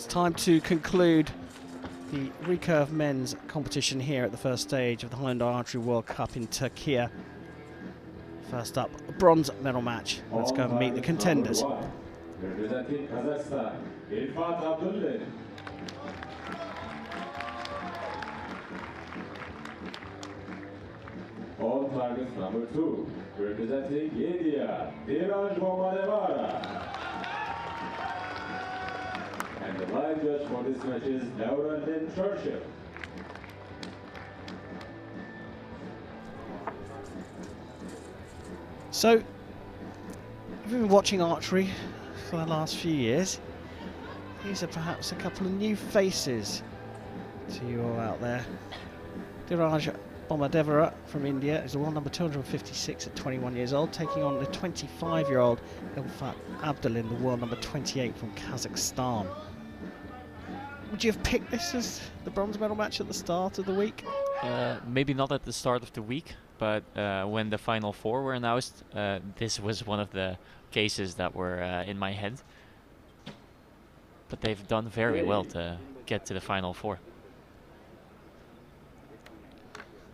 It's time to conclude the Recurve men's competition here at the first stage of the Hyundai Archery World Cup in Türkiye. First up, a bronze medal match. Let's go and meet the contenders. Representing Kazakhstan, Ilfat Abdullin. On target number 2, representing India, Dhiraj Bommadevara. And the live judge for this match is Churchill. So, we've been watching archery for the last few years. These are perhaps a couple of new faces to you all out there. Dhiraj Bommadevara from India is the world number 256 at 21 years old, taking on the 25-year-old Ilfat Abdullin, the world number 28 from Kazakhstan. Would you have picked this as the bronze medal match at the start of the week? Maybe not at the start of the week, but when the final four were announced, this was one of the cases that were in my head. But they've done very well to get to the final four.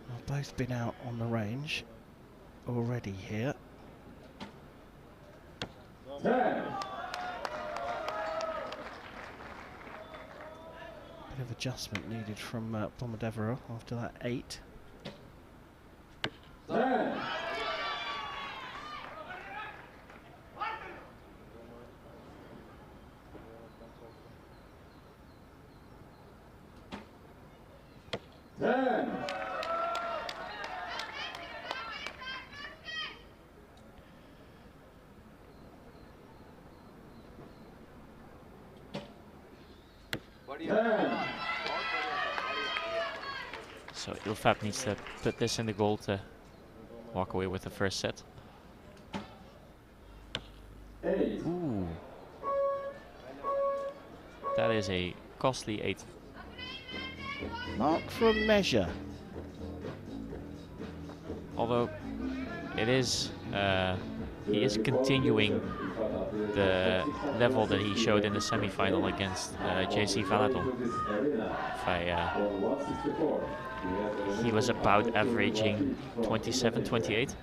Well, both been out on the range already here. 10. Bit of adjustment needed from Bommadevara after that 8. 10. 10. 10. So Ilfat needs to put this in the goal to walk away with the first set. 8. Ooh. That is a costly 8. Mark for a measure. Although it is, he is continuing the level that he showed in the semi-final against JC Valadon. He was about averaging 27, 28.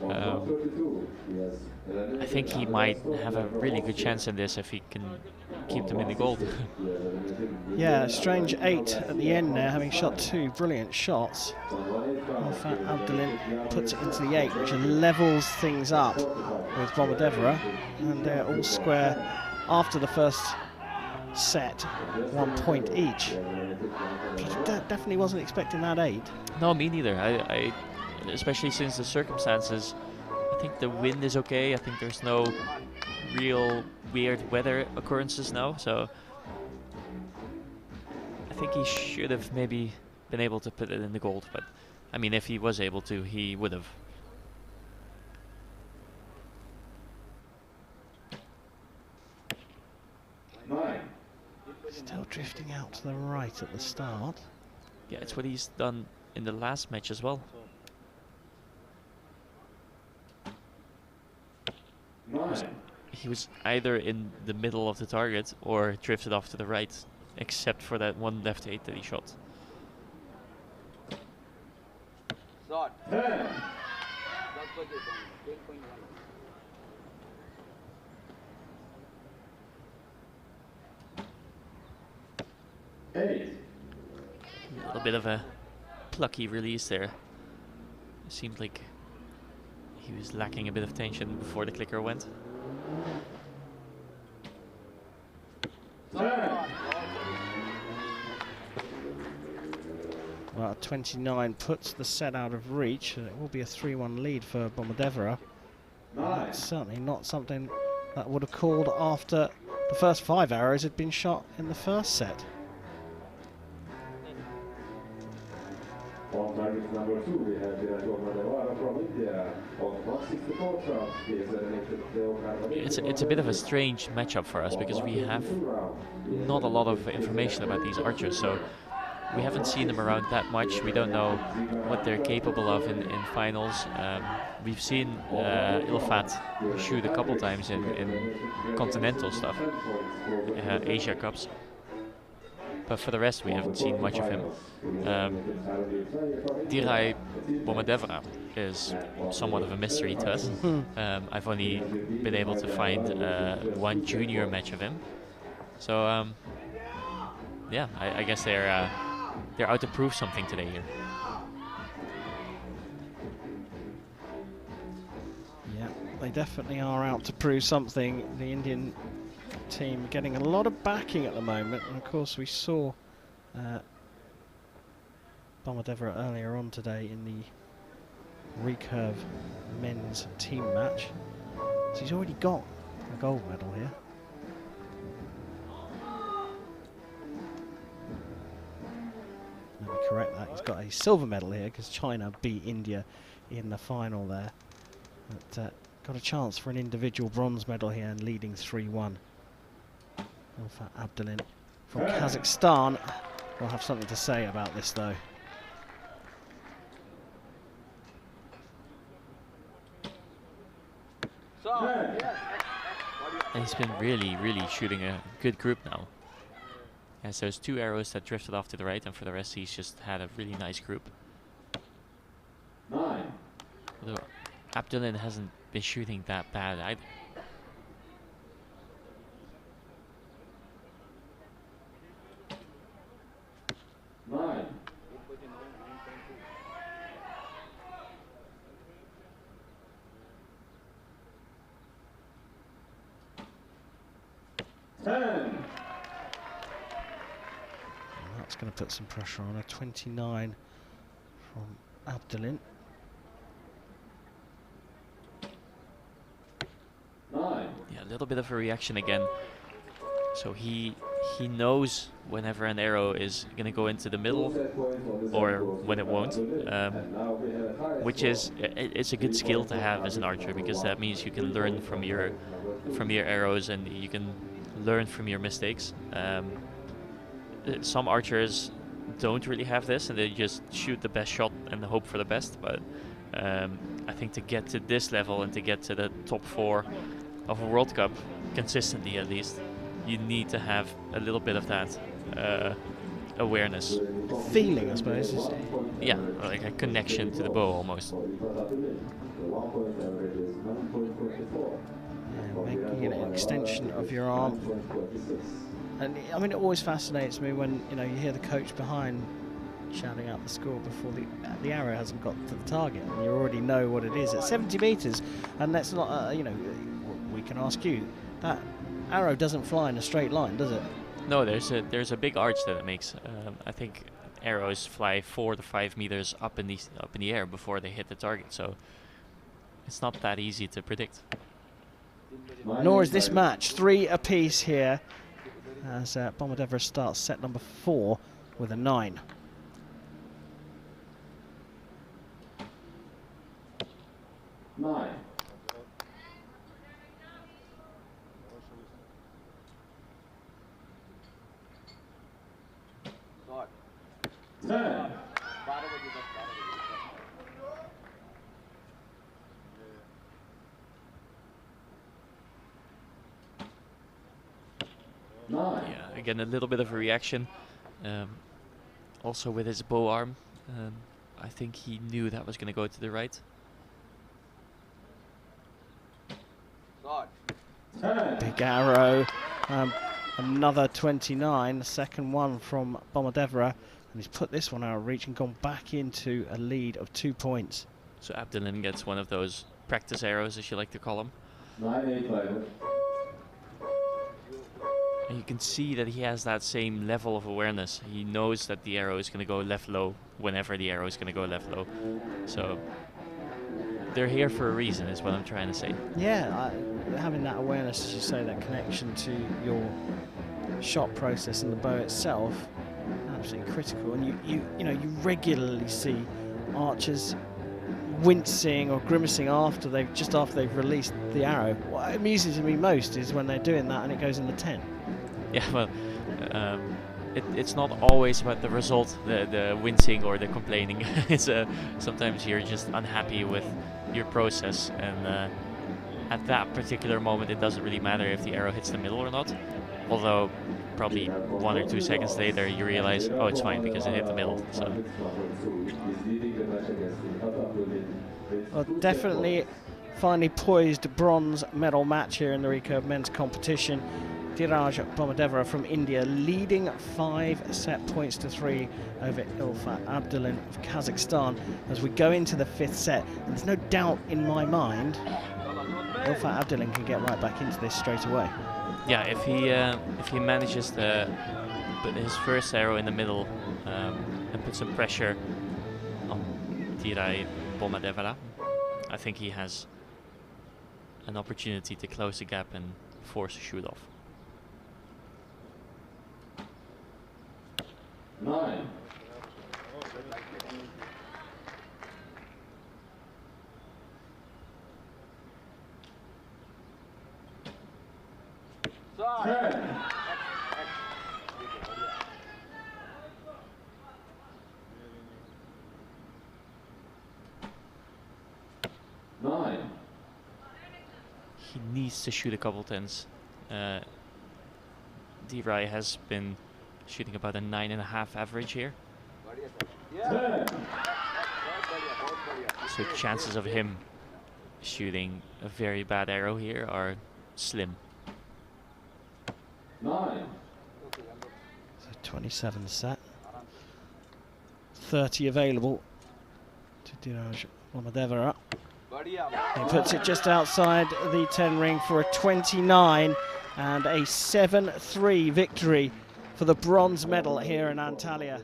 I think he might have a really good chance in this if he can keep them in the gold. Yeah, strange 8 at the end there, having shot 2 brilliant shots. Ilfat Abdullin puts it into the 8, which levels things up with Bommadevara, and they're all square after the first set, 1 point each. Definitely wasn't expecting that 8. No, me neither. I especially since the circumstances. I think the wind is okay. I think there's no real weird weather occurrences now, so I think he should have maybe been able to put it in the gold, but I mean, if he was able to, he would have. Still drifting out to the right at the start. Yeah, it's what he's done in the last match as well. He was either in the middle of the target or drifted off to the right, except for that one left 8 that he shot. 10. 8. A little bit of a plucky release there. It seemed like he was lacking a bit of tension before the clicker went. 10. Well, 29 puts the set out of reach, and it will be a 3-1 lead for Bommadevara. That's certainly not something that would have called after the first 5 arrows had been shot in the first set. On target number 2, we have Dhiraj Bommadevara from India. On 164 trumps, It's a bit of a strange matchup for us because we have not a lot of information about these archers, so we haven't seen them around that much. We don't know what they're capable of in finals. We've seen Ilfat shoot a couple times in continental stuff, Asia Cups, but for the rest we haven't seen much of him. Dhiraj Bommadevara is somewhat of a mystery to us. I've only been able to find one junior match of him, so yeah, I guess they're out to prove something today here. Yeah, they definitely are out to prove something. The Indian team getting a lot of backing at the moment, and of course we saw Bommadevara earlier on today in the Recurve men's team match. So he's already got a gold medal here. Let me correct that, he's got a silver medal here because China beat India in the final there. But got a chance for an individual bronze medal here and leading 3-1. Ilfat Abdullin from Kazakhstan will have something to say about this though. And he's been really shooting a good group now. Has those 2 arrows that drifted off to the right, and for the rest he's just had a really nice group. Although Abdullin hasn't been shooting that bad either. That's going to put some pressure on a 29 from Abdullin. Yeah, a little bit of a reaction again. So he knows whenever an arrow is going to go into the middle or when it won't, which is it's a good skill to have as an archer, because that means you can learn from your arrows and you can learn from your mistakes. Some archers don't really have this and they just shoot the best shot and hope for the best, but I think to get to this level and to get to the top 4 of a World Cup consistently, at least, you need to have a little bit of that awareness. Feeling, I suppose. Yeah, like a connection to the bow almost. Yeah, making it an extension of your arm. And I mean, it always fascinates me when you hear the coach behind shouting out the score before the arrow hasn't got to the target, and you already know what it is at 70 meters. And that's not, we can ask you, that arrow doesn't fly in a straight line, does it? No, there's a big arch that it makes. I think arrows fly 4 to 5 meters up in the air before they hit the target, so it's not that easy to predict. Nor is this match. 3 apiece here as Bommadevara starts set number 4 with a 9. Yeah, again a little bit of a reaction. Also with his bow arm, I think he knew that was going to go to the right. Big arrow, another 29, the second one from Bommadevara, and he's put this one out of reach and gone back into a lead of 2 points. So Abdullin gets one of those practice arrows, as you like to call them. And you can see that he has that same level of awareness. He knows that the arrow is going to go left low whenever the arrow is going to go left low. So they're here for a reason, is what I'm trying to say. Yeah, having that awareness, as you say, that connection to your shot process and the bow itself, absolutely critical. And you regularly see archers wincing or grimacing after they've released the arrow. What amuses me most is when they're doing that and it goes in the 10. Yeah, well, it's not always about the result, the wincing or the complaining. It's sometimes you're just unhappy with your process, and at that particular moment it doesn't really matter if the arrow hits the middle or not. Although probably 1 or 2 seconds later you realize, oh, it's fine because it hit the middle. So well, definitely finely poised bronze medal match here in the recurve men's competition. Dhiraj Bommadevara from India leading 5 set points to 3 over Ilfat Abdullin of Kazakhstan as we go into the 5th set. And there's no doubt in my mind Ilfat Abdullin can get right back into this straight away. yeah, if he manages to put his first arrow in the middle and put some pressure on Dhiraj Bommadevara, I think he has an opportunity to close the gap and force a shoot off. 9. He needs to shoot a couple tens. Dhiraj has been shooting about a 9.5 average here. So chances of him shooting a very bad arrow here are slim. 9. So 27 set. 30 available to Dhiraj Bommadevara. He puts it just outside the 10 ring for a 29 and a 7-3 victory for the bronze medal here in Antalya.